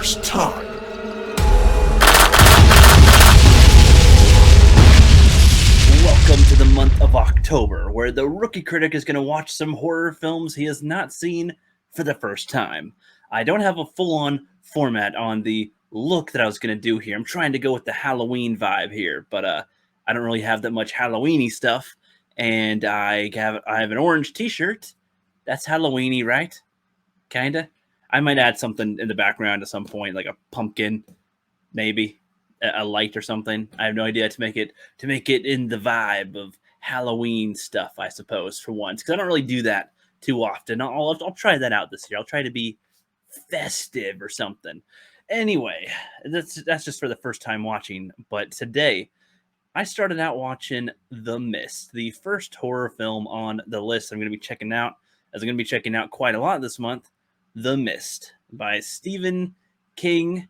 first time. Welcome to the month of October, where the rookie critic is going to watch some horror films he has not seen for the first time. I don't have a full-on format on the look that I was going to do here. I'm trying to go with the Halloween vibe here, but I don't really have that much Halloween-y stuff. And I have an orange t-shirt. That's Halloween-y, right? Kinda. I might add something in the background at some point, like a pumpkin, maybe a light or something. I have no idea to make it in the vibe of Halloween stuff, I suppose, for once, because I don't really do that too often. I'll try that out this year. I'll try to be festive or something. Anyway, that's just for the first time watching. But today, I started out watching The Mist, the first horror film on the list I'm going to be checking out, as I'm going to be checking out quite a lot this month. The Mist by Stephen King,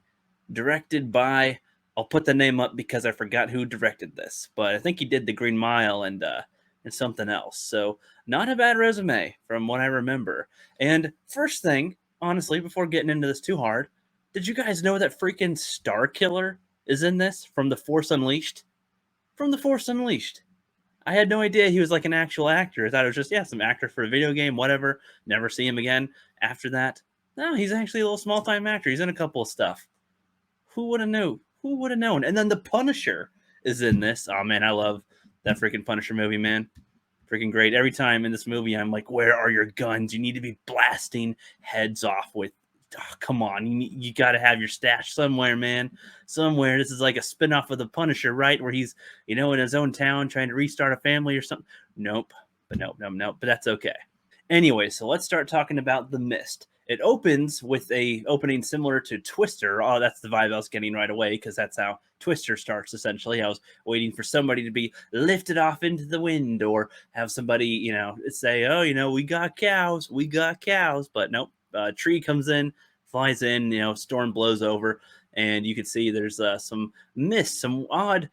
directed by, I'll put the name up because I forgot who directed this, but I think he did The Green Mile and something else. So not a bad resume from what I remember. And first thing, honestly, before getting into this too hard, did you guys know that freaking Star Killer is in this from The Force Unleashed? From The Force Unleashed. I had no idea he was like an actual actor. I thought it was just, some actor for a video game, whatever. Never see him again after that. No, he's actually a little small-time actor. He's in a couple of stuff. Who would have known? Who would have known? And then The Punisher is in this. Oh, man, I love that freaking Punisher movie, man. Freaking great. Every time in this movie, I'm like, where are your guns? You need to be blasting heads off with, come on. You got to have your stash somewhere, man. Somewhere. This is like a spinoff of The Punisher, right? Where he's, in his own town trying to restart a family or something. Nope. But nope. But that's okay. Anyway, so let's start talking about The Mist. It opens with a opening similar to Twister. Oh, that's the vibe I was getting right away, because that's how Twister starts, essentially. I was waiting for somebody to be lifted off into the wind, or have somebody, say, oh, we got cows. But nope, a tree comes in, flies in, storm blows over, and you can see there's some mist, some odd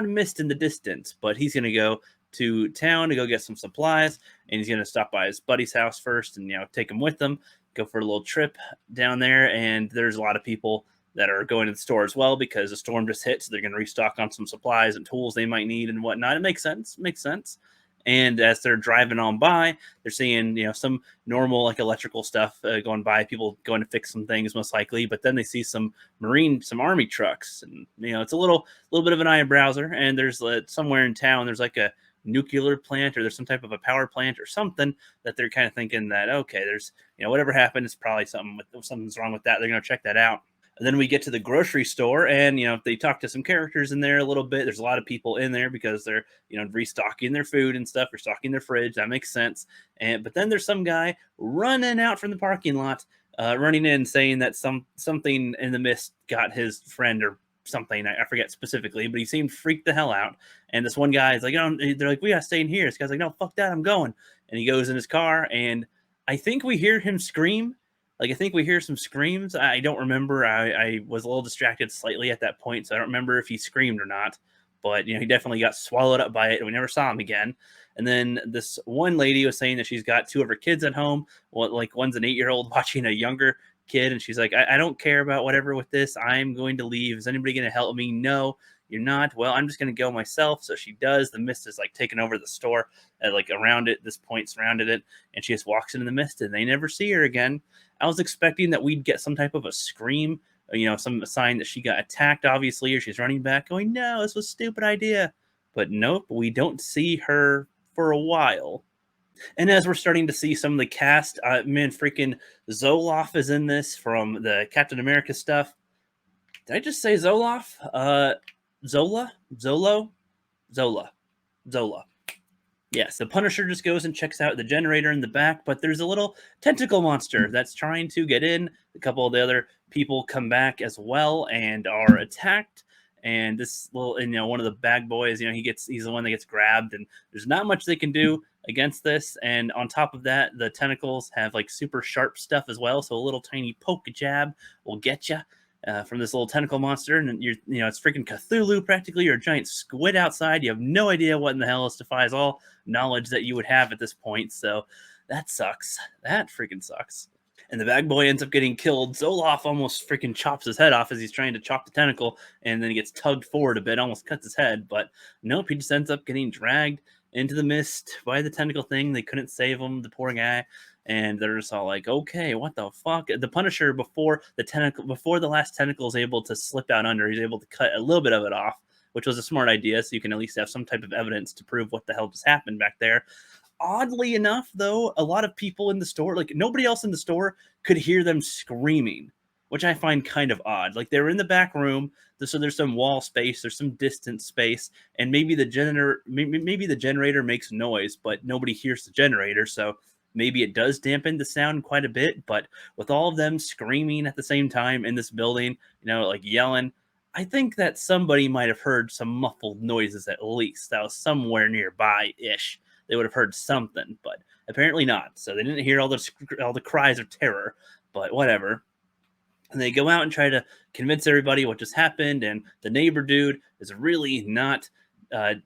mist in the distance. But he's going to go to town to go get some supplies, and he's going to stop by his buddy's house first and, take him with him. Go for a little trip down there, and there's a lot of people that are going to the store as well because the storm just hit, so they're going to restock on some supplies and tools they might need and whatnot. It makes sense. And as they're driving on by, they're seeing some normal like electrical stuff going by, people going to fix some things most likely. But then they see some army trucks, and it's a little bit of an eyebrower. And there's somewhere in town there's like a nuclear plant, or there's some type of a power plant or something that they're kind of thinking that, okay, there's whatever happened, it's probably something's wrong with that. They're going to check that out. And then we get to the grocery store, and they talk to some characters in there a little bit. There's a lot of people in there because they're restocking their food and stuff, restocking their fridge. That makes sense. But then there's some guy running out from the parking lot, running in saying that something in the mist got his friend or something. I forget specifically, but he seemed freaked the hell out. And this one guy is like, oh, they're like, we gotta stay in here. This guy's like, no, fuck that, I'm going. And he goes in his car, and I think we hear him scream. Like, I think we hear some screams. I don't remember. I was a little distracted slightly at that point, so I don't remember if he screamed or not. But he definitely got swallowed up by it, and we never saw him again. And then this one lady was saying that she's got two of her kids at home. Well, like, one's an 8-year-old watching a younger kid, and she's like, I don't care about whatever with this. I'm going to leave. Is anybody going to help me? No, you're not. Well, I'm just going to go myself. So she does. The mist is like taking over the store, like around it, this point surrounded it, and she just walks into the mist, and they never see her again. I was expecting that we'd get some type of a scream, some sign that she got attacked, obviously, or she's running back going, no, this was a stupid idea. But nope, we don't see her for a while. And as we're starting to see some of the cast, man, freaking Zoloff is in this from the Captain America stuff. Did I just say Zoloff? Zola. Yes, the Punisher just goes and checks out the generator in the back, but there's a little tentacle monster that's trying to get in. A couple of the other people come back as well and are attacked. And this little, one of the bad boys, he's the one that gets grabbed, and there's not much they can do against this. And on top of that, the tentacles have like super sharp stuff as well. So a little tiny poke jab will get you from this little tentacle monster. And it's freaking Cthulhu practically. You're a giant squid outside. You have no idea what in the hell. This defies all knowledge that you would have at this point. So that sucks. That freaking sucks. and the bag boy ends up getting killed. Zoloff almost freaking chops his head off as he's trying to chop the tentacle, and then he gets tugged forward a bit, almost cuts his head. But nope, he just ends up getting dragged into the mist by the tentacle thing. They couldn't save him, the poor guy. And they're just all like, okay, what the fuck? The Punisher, before the last tentacle is able to slip out under, he's able to cut a little bit of it off, which was a smart idea. So you can at least have some type of evidence to prove what the hell just happened back there. Oddly enough, though, a lot of people in the store, like nobody else in the store, could hear them screaming, which I find kind of odd. Like they were in the back room, so there's some wall space, there's some distance space, and maybe the generator makes noise, but nobody hears the generator, so maybe it does dampen the sound quite a bit. But with all of them screaming at the same time in this building, like yelling, I think that somebody might have heard some muffled noises at least. That was somewhere nearby ish. They would have heard something, but apparently not. So they didn't hear all the cries of terror, but whatever. And they go out and try to convince everybody what just happened. And the neighbor dude is really not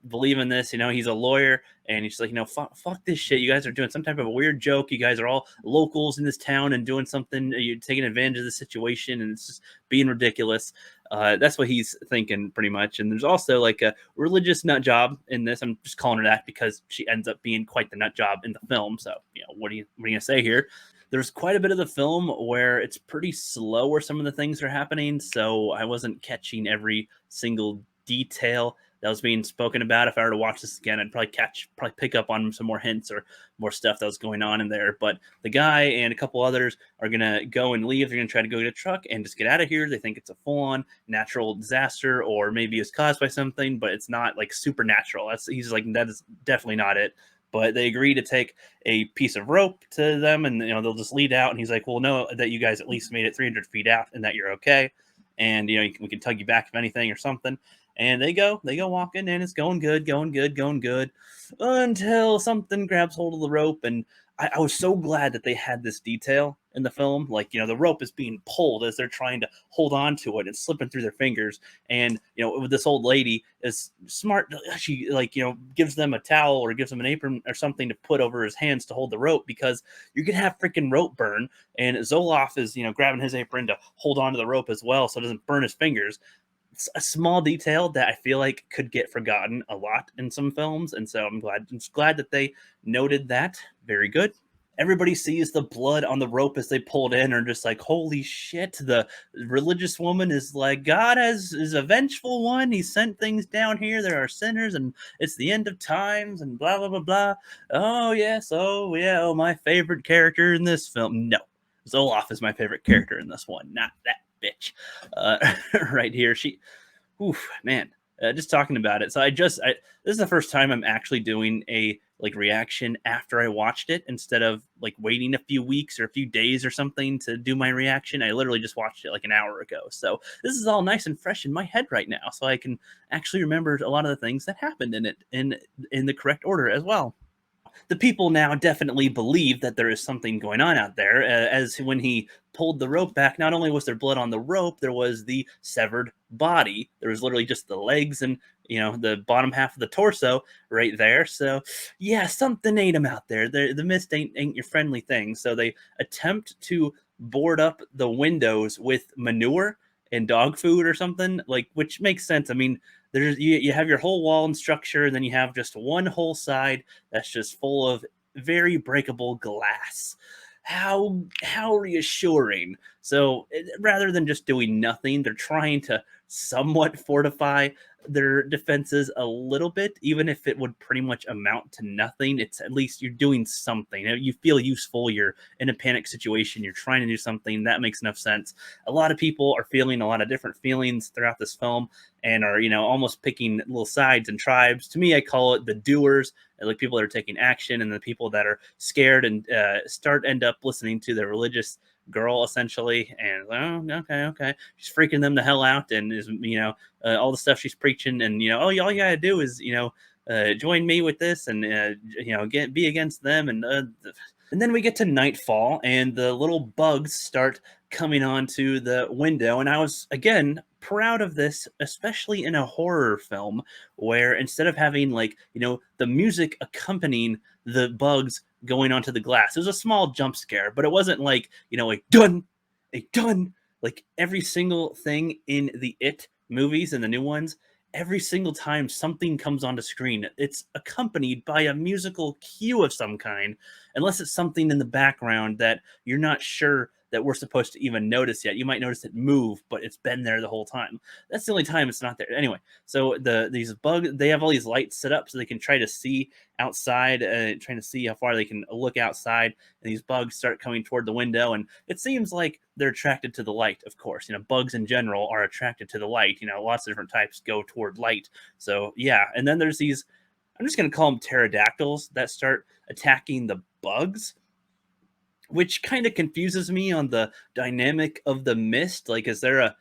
believing this. He's a lawyer, and he's like, fuck this shit. You guys are doing some type of a weird joke. You guys are all locals in this town and doing something. You're taking advantage of the situation, and it's just being ridiculous. That's what he's thinking pretty much. And there's also like a religious nut job in this. I'm just calling her that because she ends up being quite the nut job in the film. So, what are you gonna say here? There's quite a bit of the film where it's pretty slow where some of the things are happening. So I wasn't catching every single detail that was being spoken about. If I were to watch this again, I'd probably pick up on some more hints or more stuff that was going on in there. But the guy and a couple others are gonna go and leave. They're gonna try to go get a truck and just get out of here. They think it's a full-on natural disaster, or maybe it's caused by something, but it's not like supernatural. He's like, that is definitely not it. But they agree to take a piece of rope to them, and they'll just lead out. And he's like, "Well, know that you guys at least made it 300 feet out, and that you're okay. And we can tug you back if anything or something." And they go walking, and it's going good, until something grabs hold of the rope. And I was so glad that they had this detail in the film. Like, the rope is being pulled as they're trying to hold on to it and slipping through their fingers. And, this old lady is smart. She, gives them a towel or gives them an apron or something to put over his hands to hold the rope, because you could have freaking rope burn. And Zoloff is, grabbing his apron to hold onto the rope as well so it doesn't burn his fingers. It's a small detail that I feel like could get forgotten a lot in some films. And so I'm glad that they noted that. Very good. Everybody sees the blood on the rope as they pulled in, or just like, holy shit. The religious woman is like, God is a vengeful one. He sent things down here. There are sinners, and it's the end of times, and blah, blah, blah, blah. Oh, yes. Oh, yeah. Oh, my favorite character in this film. No, Zoloff is my favorite character in this one, not that bitch right here. Oof, man, just talking about it. So this is the first time I'm actually doing a reaction after I watched it, instead of waiting a few weeks or a few days or something to do my reaction. I literally just watched it an hour ago. So this is all nice and fresh in my head right now, so I can actually remember a lot of the things that happened in it in the correct order as well. The people now definitely believe that there is something going on out there, as when he pulled the rope back, not only was there blood on the rope, there was the severed body. There was literally just the legs and the bottom half of the torso right there. So yeah, something ate him out there. The mist ain't your friendly thing. So they attempt to board up the windows with manure and dog food or something, which makes sense. I mean, you have your whole wall and structure, and then you have just one whole side that's just full of very breakable glass. How reassuring. So rather than just doing nothing, they're trying to somewhat fortify their defenses a little bit, even if it would pretty much amount to nothing. It's at least you're doing something. You feel useful. You're in a panic situation. You're trying to do something. That makes enough sense. A lot of people are feeling a lot of different feelings throughout this film, and are almost picking little sides and tribes. To me, I call it the doers, like people that are taking action, and the people that are scared and end up listening to the religious girl essentially. And okay, she's freaking them the hell out, and is all the stuff she's preaching, and all you gotta do is join me with this, and be against them. And then we get to nightfall, and the little bugs start coming onto the window. And I was, again, proud of this, especially in a horror film, where instead of having the music accompanying the bugs going onto the glass. It was a small jump scare, but it wasn't like, like done, a done. Like every single thing in the It movies and the new ones, every single time something comes onto screen, it's accompanied by a musical cue of some kind, unless it's something in the background that you're not sure that we're supposed to even notice yet. You might notice it move, but it's been there the whole time. That's the only time it's not there. Anyway, so these bugs, they have all these lights set up so they can try to see outside, trying to see how far they can look outside. And these bugs start coming toward the window, and it seems like they're attracted to the light. Of course, bugs in general are attracted to the light. Lots of different types go toward light. So yeah, and then there's these, I'm just going to call them pterodactyls, that start attacking the bugs, which kind of confuses me on the dynamic of the mist. Like, is there a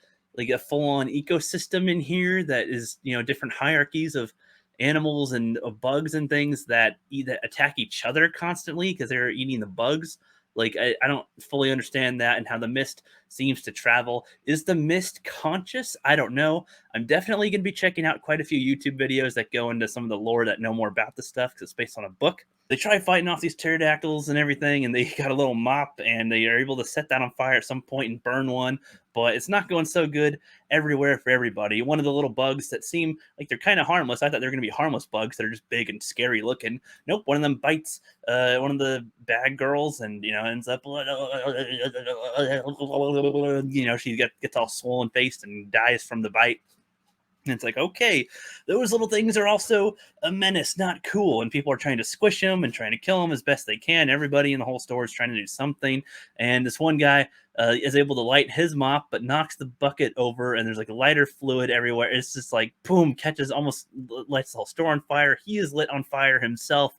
full-on ecosystem in here that is, different hierarchies of animals and of bugs and things that either attack each other constantly because they're eating the bugs? Like, I don't fully understand that, and how the mist seems to travel. Is the mist conscious? I don't know. I'm definitely going to be checking out quite a few YouTube videos that go into some of the lore that know more about this stuff, because it's based on a book. They try fighting off these pterodactyls and everything, and they got a little mop, and they are able to set that on fire at some point and burn one, but it's not going so good everywhere for everybody. One of the little bugs that seem like they're kind of harmless, I thought they were going to be harmless bugs that are just big and scary looking. Nope, one of them bites one of the bad girls, and ends up she gets all swollen faced and dies from the bite. And it's like, okay, those little things are also a menace, not cool. And people are trying to squish them and trying to kill them as best they can. Everybody in the whole store is trying to do something. And this one guy is able to light his mop, but knocks the bucket over, and there's like lighter fluid everywhere. It's just like, boom, catches, almost lights the whole store on fire. He is lit on fire himself.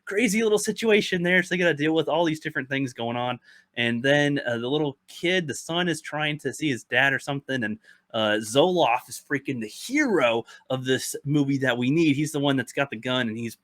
Crazy little situation there. So they got to deal with all these different things going on. And then the little kid, the son, is trying to see his dad or something. And Zoloff is freaking the hero of this movie that we need. He's the one that's got the gun, and he's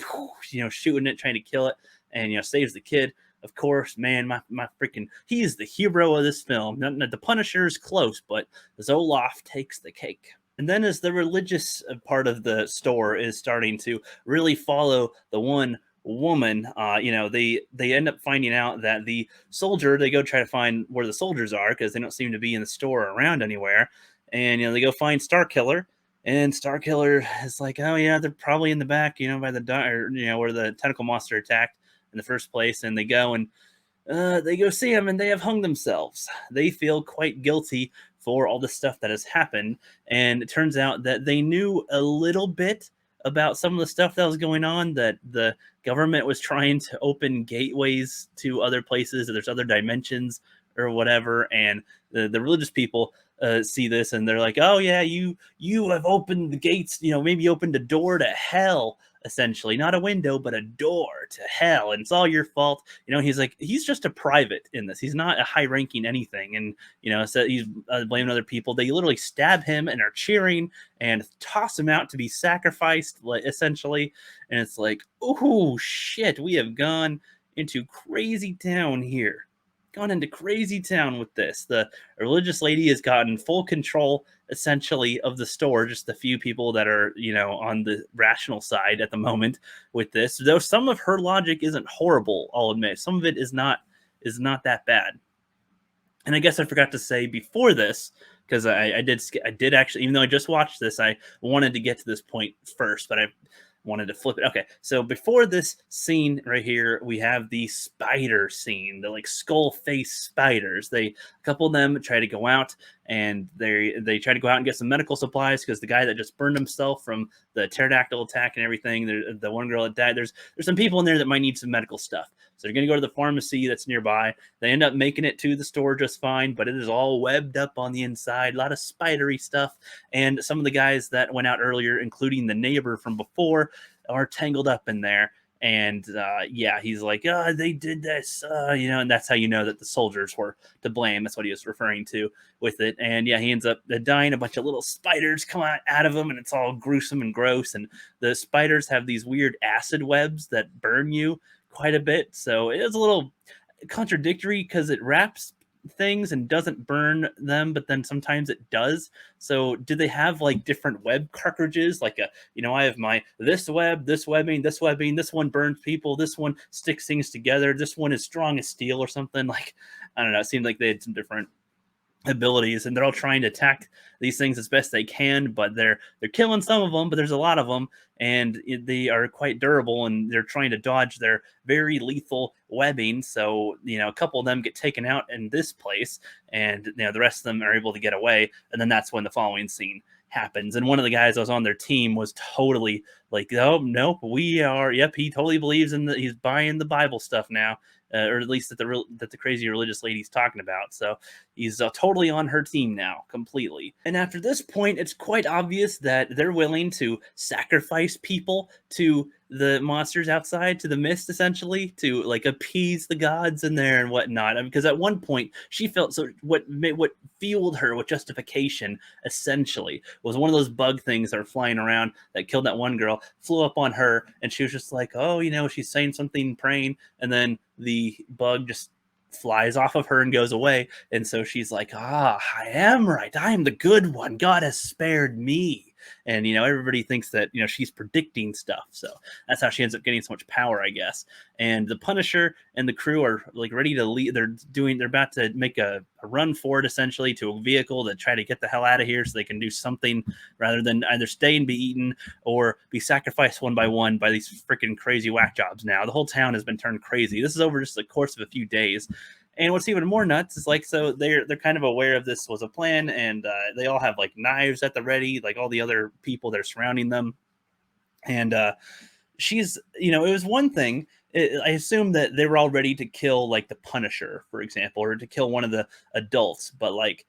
shooting it, trying to kill it, and saves the kid. Of course, man, my freaking, he is the hero of this film. The Punisher is close, but Zoloff takes the cake. And then as the religious part of the store is starting to really follow the one woman, they end up finding out that the soldier, they go try to find where the soldiers are because they don't seem to be in the store or around anywhere. And they go find Starkiller, and Starkiller is like, oh yeah, they're probably in the back, by the where the tentacle monster attacked in the first place. And they go see him, and they have hung themselves. They feel quite guilty for all the stuff that has happened, and it turns out that they knew a little bit about some of the stuff that was going on, that the government was trying to open gateways to other places, that there's other dimensions or whatever. And the religious people see this, and they're like, oh yeah, you have opened the gates, maybe opened a door to hell, essentially, not a window, but a door to hell, and it's all your fault. He's like, he's just a private in this. He's not a high ranking anything. And so he's blaming other people. They literally stab him and are cheering and toss him out to be sacrificed, essentially. And it's like, oh shit, we have gone into crazy town here. Gone into crazy town with this. The religious lady has gotten full control, essentially, of the store. Just a few people that are, on the rational side at the moment with this. Though some of her logic isn't horrible, I'll admit. Some of it is not that bad. And I guess I forgot to say before this, because I did actually, even though I just watched this, I wanted to get to this point first, but I wanted to flip it. Okay, so before this scene right here, we have the spider scene, the like skull face spiders. A couple of them try to go out, and they try to go out and get some medical supplies, because the guy that just burned himself from the pterodactyl attack and everything, the one girl that died, there's some people in there that might need some medical stuff. So they're going to go to the pharmacy that's nearby. They end up making it to the store just fine, but it is all webbed up on the inside, a lot of spidery stuff. And some of the guys that went out earlier, including the neighbor from before, are tangled up in there. And yeah, he's like, oh, they did this, and that's how you know that the soldiers were to blame. That's what he was referring to with it. And yeah, he ends up dying. A bunch of little spiders come out of him, and it's all gruesome and gross. And the spiders have these weird acid webs that burn you quite a bit. So it is a little contradictory, because it wraps things and doesn't burn them, but then sometimes it does. So do they have like different web cartridges? Like I have my this web, this webbing, this webbing, this one burns people, this one sticks things together, this one is strong as steel or something. Like, I don't know, it seemed like they had some different abilities, and they're all trying to attack these things as best they can, but they're killing some of them, but there's a lot of them, and they are quite durable, and they're trying to dodge their very lethal webbing. So a couple of them get taken out in this place, and the rest of them are able to get away, and then that's when the following scene happens. And one of the guys that was on their team was totally like, oh no, we are, yep, he totally believes in he's buying the Bible stuff now, or at least that the crazy religious lady's talking about. So he's totally on her team now, completely. And after this point, it's quite obvious that they're willing to sacrifice people to the monsters outside, to the mist, essentially, to like appease the gods in there and whatnot. I mean, because at one point she felt so. What fueled her with justification, essentially, was one of those bug things that were flying around that killed that one girl. Flew up on her, and she was just like, "Oh, she's saying something, praying," and then the bug just flies off of her and goes away. And so she's like, I am right. I am the good one. God has spared me. And everybody thinks that she's predicting stuff. So that's how she ends up getting so much power, I guess. And the Punisher and the crew are like ready to leave. They're about to make a run for it, essentially, to a vehicle to try to get the hell out of here so they can do something rather than either stay and be eaten or be sacrificed one by these freaking crazy whack jobs. Now the whole town has been turned crazy. This is over just the course of a few days. And what's even more nuts is like, so they're kind of aware of this was a plan, and they all have like knives at the ready, like all the other people that are surrounding them. And she's, it was one thing. I assume that they were all ready to kill like the Punisher, for example, or to kill one of the adults. But like,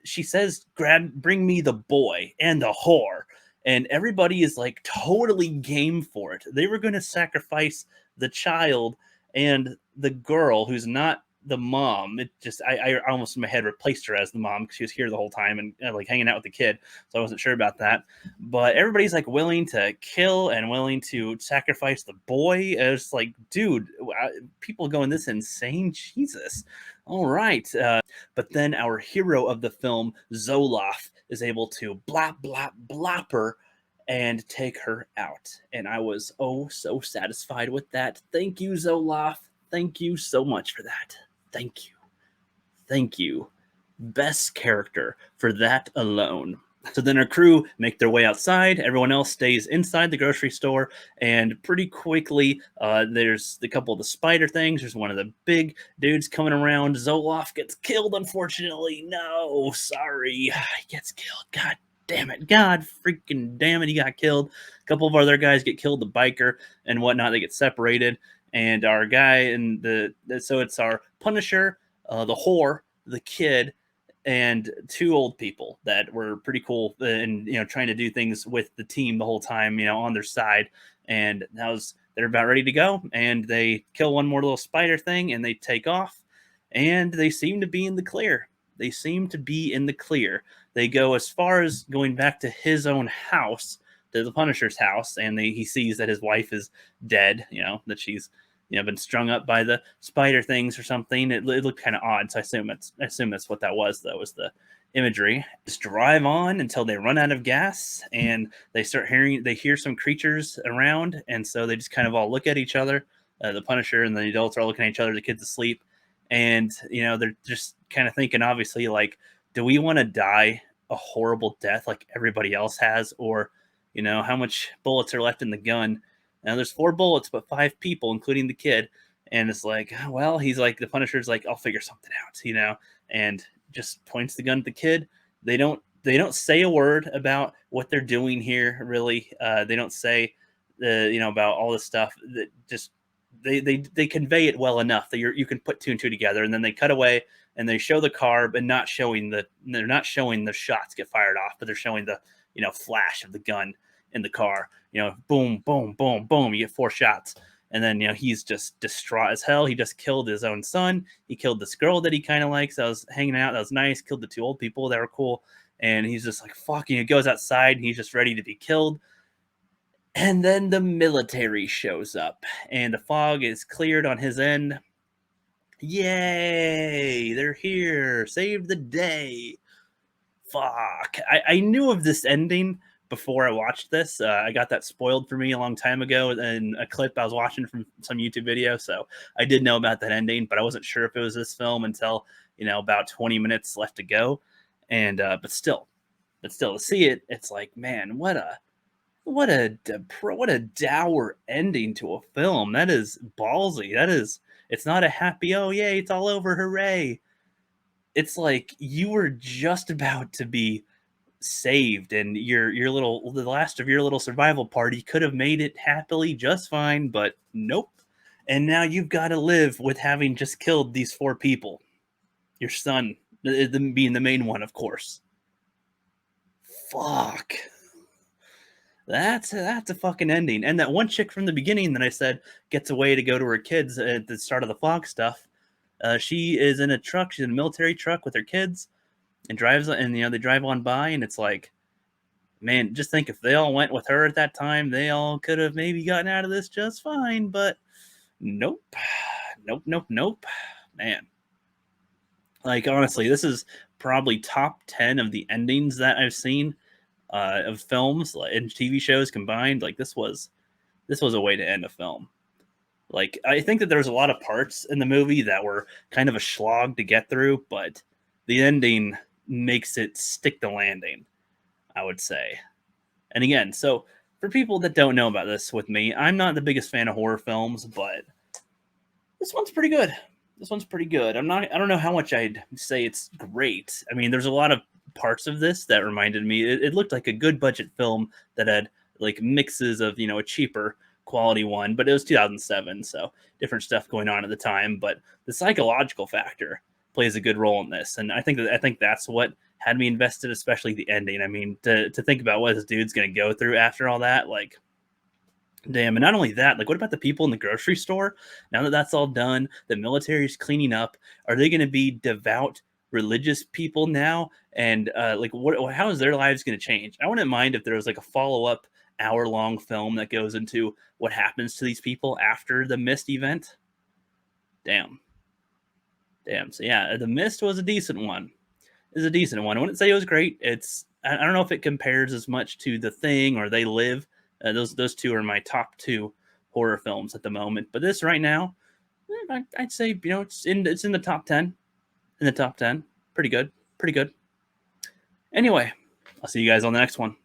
she says, bring me the boy and the whore. And everybody is like totally game for it. They were going to sacrifice the child and the girl who's not the mom. It just, I almost in my head replaced her as the mom because she was here the whole time and like hanging out with the kid. So I wasn't sure about that. But everybody's like willing to kill and willing to sacrifice the boy. It's like, dude, people going this insane. Jesus. All right. But then our hero of the film, Zoloff, is able to blop, blop, blop her and take her out. And I was so satisfied with that. Thank you, Zoloff. Thank you so much for that. Thank you. Thank you. Best character for that alone. So then our crew make their way outside. Everyone else stays inside the grocery store. And pretty quickly, there's a couple of the spider things. There's one of the big dudes coming around. Zoloff gets killed, unfortunately. No, sorry. He gets killed. God damn it. God freaking damn it. He got killed. A couple of other guys get killed, the biker and whatnot. They get separated. And our guy and so it's our Punisher, the whore, the kid, and two old people that were pretty cool and trying to do things with the team the whole time, on their side. And they're about ready to go, and they kill one more little spider thing and they take off, and they seem to be in the clear. They seem to be in the clear. They go as far as going back to his own house, to the Punisher's house, and he sees that his wife is dead, that she's been strung up by the spider things or something. It looked kind of odd, so I assume that's what that was, though, was the imagery. Just drive on until they run out of gas, and they hear some creatures around, and so they just kind of all look at each other. The Punisher and the adults are looking at each other, the kid's asleep, and they're just kind of thinking, obviously, like, do we want to die a horrible death like everybody else has, or how much bullets are left in the gun? Now there's 4 bullets, but 5 people, including the kid. And it's like, well, he's like, the Punisher's like, I'll figure something out, and just points the gun at the kid. They don't say a word about what they're doing here, really. They don't say, about all this stuff. That just they convey it well enough that you can put 2 and 2 together. And then they cut away and they show the car, but they're not showing the shots get fired off, but they're showing the flash of the gun in the car. Boom, boom, boom, boom. You get 4 shots. And then, he's just distraught as hell. He just killed his own son. He killed this girl that he kind of likes. That was hanging out. That was nice. Killed the 2 old people that were cool. And he's just like, fucking, he goes outside and he's just ready to be killed. And then the military shows up and the fog is cleared on his end. Yay! They're here. Saved the day. Fuck. I knew of this ending before I watched this. I got that spoiled for me a long time ago in a clip I was watching from some YouTube video. So I did know about that ending, but I wasn't sure if it was this film until, about 20 minutes left to go. And, but still to see it, it's like, man, what a dour ending to a film. That is ballsy. It's not a happy, oh, yay, it's all over, hooray. It's like you were just about to be saved, and the last of your little survival party could have made it happily just fine, but nope. And now you've got to live with having just killed these four people. Your son being the main one, of course. Fuck. That's a fucking ending. And that one chick from the beginning that I said gets away to go to her kids at the start of the fog stuff. She is in a truck. She's in a military truck with her kids, and drives. And they drive on by, and it's like, man, just think if they all went with her at that time, they all could have maybe gotten out of this just fine. But nope, nope, nope, nope. Man, like honestly, this is probably top 10 of the endings that I've seen of films and TV shows combined. Like this was a way to end a film. Like I think that there's a lot of parts in the movie that were kind of a slog to get through, but the ending makes it stick the landing, I would say. And again, so for people that don't know about this with me, I'm not the biggest fan of horror films, but this one's pretty good. This one's pretty good. I don't know how much I'd say it's great. I mean, there's a lot of parts of this that reminded me. It looked like a good budget film that had like mixes of, a cheaper quality one, but it was 2007, so different stuff going on at the time. But the psychological factor plays a good role in this, and I think that's what had me invested, especially the ending. I mean, to think about what this dude's gonna go through after all that, like, damn. And not only that, like, what about the people in the grocery store? Now that that's all done, the military's cleaning up. Are they gonna be devout religious people now? And like, what? How is their lives gonna change? I wouldn't mind if there was like a follow up hour-long film that goes into what happens to these people after the Mist event. Damn, damn. So yeah, the Mist was a decent one. Is a decent one. I wouldn't say it was great. I don't know if it compares as much to The Thing or They Live. Those two are my top two horror films at the moment. But this right now, I'd say it's in the top 10. In the top 10, pretty good, pretty good. Anyway, I'll see you guys on the next one.